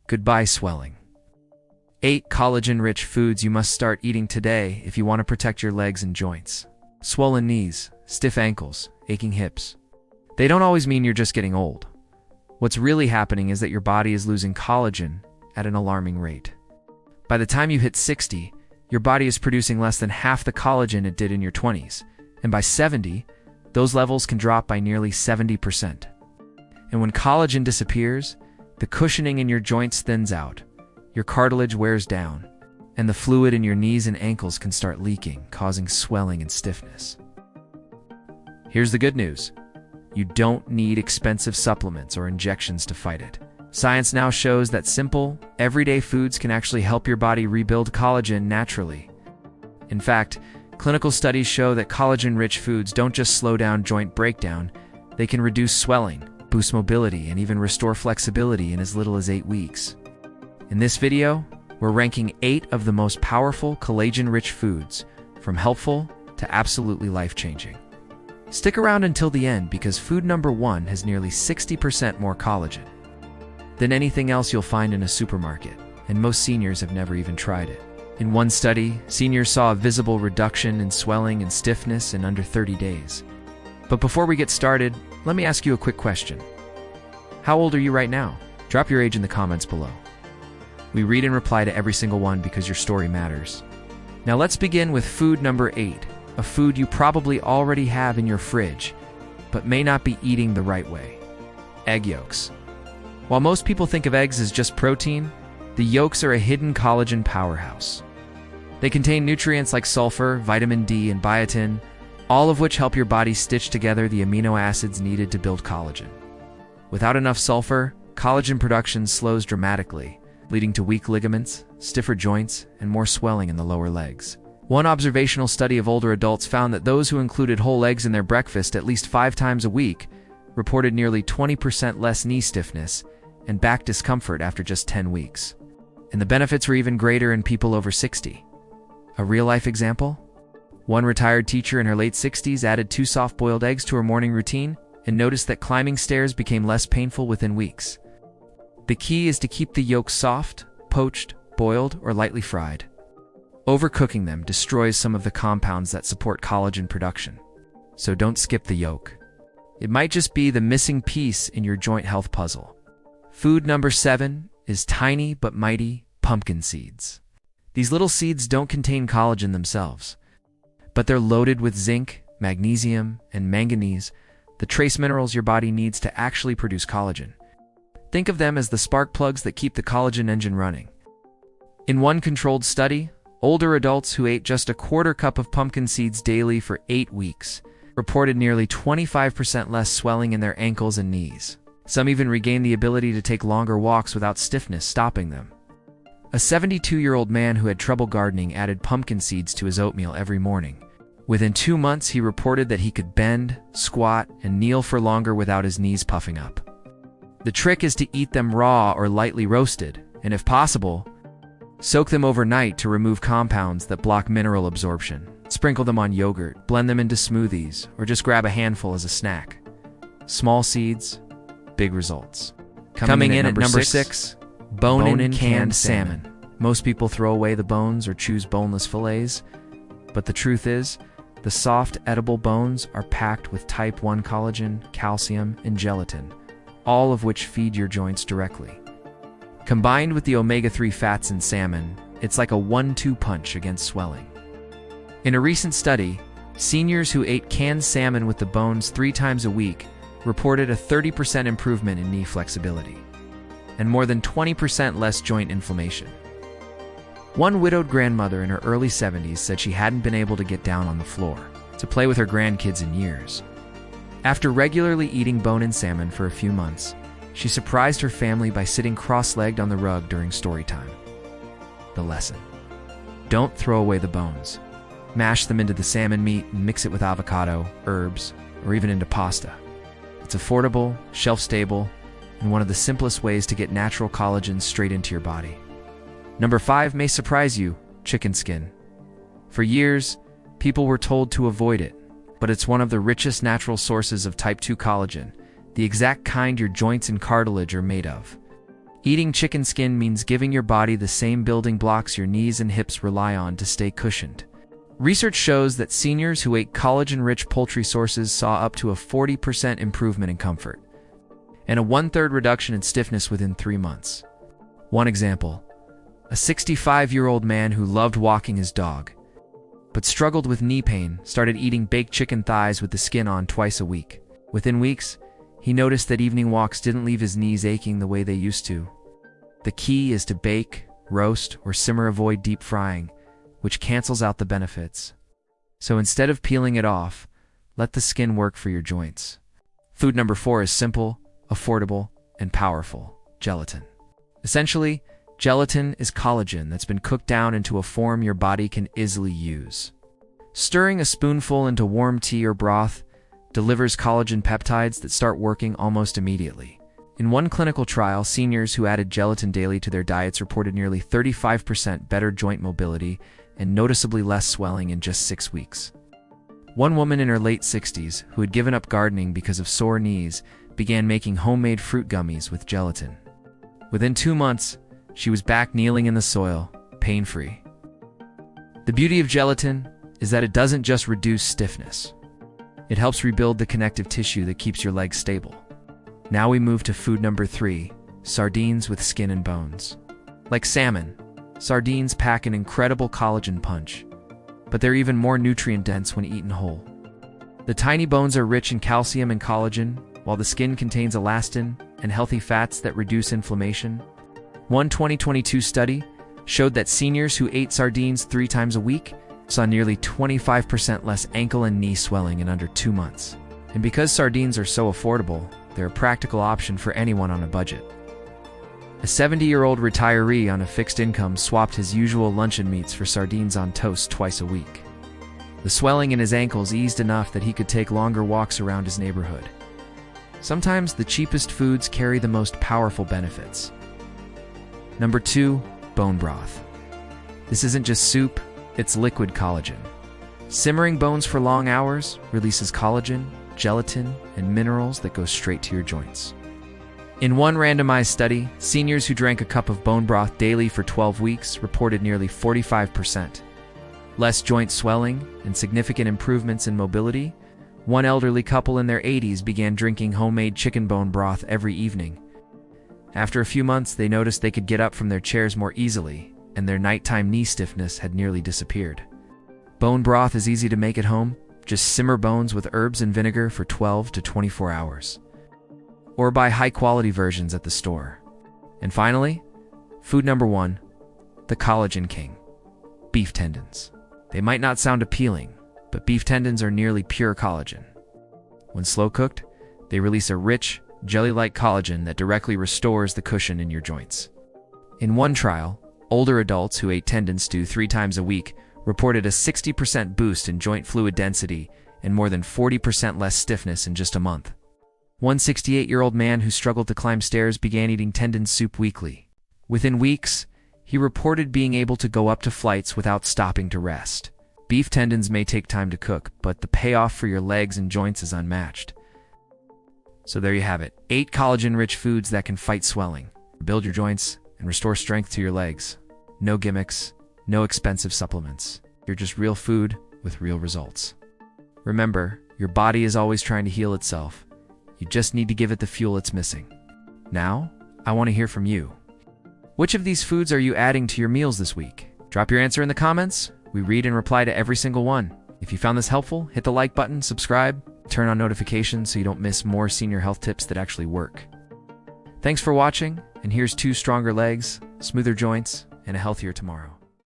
Goodbye swelling. 8 collagen-rich foods you must start eating today if you want to protect your legs and joints. Swollen knees, stiff ankles, aching hips. They don't always mean you're just getting old. What's really happening is that your body is losing collagen at an alarming rate. By the time you hit 60, your body is producing less than half the collagen it did in your 20s, and by 70, those levels can drop by nearly 70%. And when collagen disappears, the cushioning in your joints thins out, your cartilage wears down, and the fluid in your knees and ankles can start leaking, causing swelling and stiffness. Here's the good news. You don't need expensive supplements or injections to fight it. Science now shows that simple, everyday foods can actually help your body rebuild collagen naturally. In fact, clinical studies show that collagen-rich foods don't just slow down joint breakdown, they can reduce swelling, boost mobility, and even restore flexibility in as little as 8 weeks. In this video, we're ranking 8 of the most powerful collagen-rich foods, from helpful to absolutely life-changing. Stick around until the end because food number 1 has nearly 60% more collagen than anything else you'll find in a supermarket, and most seniors have never even tried it. In one study, seniors saw a visible reduction in swelling and stiffness in under 30 days. But before we get started, let me ask you a quick question. How old are you right now? Drop your age in the comments below. We read and reply to every single one because your story matters. Now let's begin with food number 8, a food you probably already have in your fridge, but may not be eating the right way. Egg yolks. While most people think of eggs as just protein, the yolks are a hidden collagen powerhouse. They contain nutrients like sulfur, vitamin D, and biotin, all of which help your body stitch together the amino acids needed to build collagen. Without enough sulfur, collagen production slows dramatically, leading to weak ligaments, stiffer joints, and more swelling in the lower legs. One observational study of older adults found that those who included whole eggs in their breakfast at least 5 times a week reported nearly 20% less knee stiffness and back discomfort after just 10 weeks. And the benefits were even greater in people over 60. A real-life example? One retired teacher in her late 60s added 2 soft-boiled eggs to her morning routine and noticed that climbing stairs became less painful within weeks. The key is to keep the yolks soft, poached, boiled, or lightly fried. Overcooking them destroys some of the compounds that support collagen production. So don't skip the yolk. It might just be the missing piece in your joint health puzzle. Food number 7 is tiny but mighty pumpkin seeds. These little seeds don't contain collagen themselves, but they're loaded with zinc, magnesium, and manganese, the trace minerals your body needs to actually produce collagen. Think of them as the spark plugs that keep the collagen engine running. In one controlled study, older adults who ate just a quarter cup of pumpkin seeds daily for 8 weeks reported nearly 25% less swelling in their ankles and knees. Some even regained the ability to take longer walks without stiffness stopping them. A 72-year-old man who had trouble gardening added pumpkin seeds to his oatmeal every morning. Within 2 months, he reported that he could bend, squat, and kneel for longer without his knees puffing up. The trick is to eat them raw or lightly roasted, and if possible, soak them overnight to remove compounds that block mineral absorption. Sprinkle them on yogurt, blend them into smoothies, or just grab a handful as a snack. Small seeds, big results. Coming in at number 6, bone-in canned salmon. Most people throw away the bones or choose boneless fillets, but the truth is, the soft, edible bones are packed with type 1 collagen, calcium, and gelatin, all of which feed your joints directly. Combined with the omega-3 fats in salmon, it's like a 1-2 punch against swelling. In a recent study, seniors who ate canned salmon with the bones 3 times a week reported a 30% improvement in knee flexibility and more than 20% less joint inflammation. One widowed grandmother in her early 70s said she hadn't been able to get down on the floor to play with her grandkids in years. After regularly eating bone-in salmon for a few months, she surprised her family by sitting cross-legged on the rug during story time. The lesson: don't throw away the bones. Mash them into the salmon meat and mix it with avocado, herbs, or even into pasta. It's affordable, shelf-stable, and one of the simplest ways to get natural collagen straight into your body. Number 5 may surprise you: chicken skin. For years, people were told to avoid it, but it's one of the richest natural sources of type 2 collagen, the exact kind your joints and cartilage are made of. Eating chicken skin means giving your body the same building blocks your knees and hips rely on to stay cushioned. Research shows that seniors who ate collagen-rich poultry sources saw up to a 40% improvement in comfort and a 1/3 reduction in stiffness within 3 months. One example, a 65-year-old man who loved walking his dog, but struggled with knee pain, started eating baked chicken thighs with the skin on twice a week. Within weeks, he noticed that evening walks didn't leave his knees aching the way they used to. The key is to bake, roast, or simmer. Avoid deep frying, which cancels out the benefits. So instead of peeling it off, let the skin work for your joints. Food number 4 is simple, affordable, and powerful: gelatin. Essentially, gelatin is collagen that's been cooked down into a form your body can easily use. Stirring a spoonful into warm tea or broth delivers collagen peptides that start working almost immediately. In one clinical trial, seniors who added gelatin daily to their diets reported nearly 35% better joint mobility and noticeably less swelling in just 6 weeks. One woman in her late 60s, who had given up gardening because of sore knees, began making homemade fruit gummies with gelatin. Within 2 months, she was back kneeling in the soil, pain-free. The beauty of gelatin is that it doesn't just reduce stiffness. It helps rebuild the connective tissue that keeps your legs stable. Now we move to food number 3, sardines with skin and bones. Like salmon, sardines pack an incredible collagen punch, but they're even more nutrient-dense when eaten whole. The tiny bones are rich in calcium and collagen, while the skin contains elastin and healthy fats that reduce inflammation. One 2022 study showed that seniors who ate sardines 3 times a week saw nearly 25% less ankle and knee swelling in under 2 months. And because sardines are so affordable, they're a practical option for anyone on a budget. A 70-year-old retiree on a fixed income swapped his usual luncheon meats for sardines on toast twice a week. The swelling in his ankles eased enough that he could take longer walks around his neighborhood. Sometimes the cheapest foods carry the most powerful benefits. Number 2, bone broth. This isn't just soup, it's liquid collagen. Simmering bones for long hours releases collagen, gelatin, and minerals that go straight to your joints. In one randomized study, seniors who drank a cup of bone broth daily for 12 weeks reported nearly 45% less joint swelling and significant improvements in mobility. One elderly couple in their 80s began drinking homemade chicken bone broth every evening. After a few months, they noticed they could get up from their chairs more easily, and their nighttime knee stiffness had nearly disappeared. Bone broth is easy to make at home. Just simmer bones with herbs and vinegar for 12 to 24 hours. Or buy high-quality versions at the store. And finally, food number 1, the collagen king: beef tendons. They might not sound appealing, but beef tendons are nearly pure collagen. When slow cooked, they release a rich, jelly-like collagen that directly restores the cushion in your joints. In one trial, older adults who ate tendon stew 3 times a week reported a 60% boost in joint fluid density and more than 40% less stiffness in just a month. One 68-year-old man who struggled to climb stairs began eating tendon soup weekly. Within weeks, he reported being able to go up to flights without stopping to rest. Beef tendons may take time to cook, but the payoff for your legs and joints is unmatched. So there you have it, 8 collagen-rich foods that can fight swelling, build your joints, and restore strength to your legs. No gimmicks, no expensive supplements. You're just real food with real results. Remember, your body is always trying to heal itself. You just need to give it the fuel it's missing. Now, I want to hear from you. Which of these foods are you adding to your meals this week? Drop your answer in the comments. We read and reply to every single one. If you found this helpful, hit the like button, subscribe, turn on notifications so you don't miss more senior health tips that actually work. Thanks for watching, and here's 2 stronger legs, smoother joints, and a healthier tomorrow.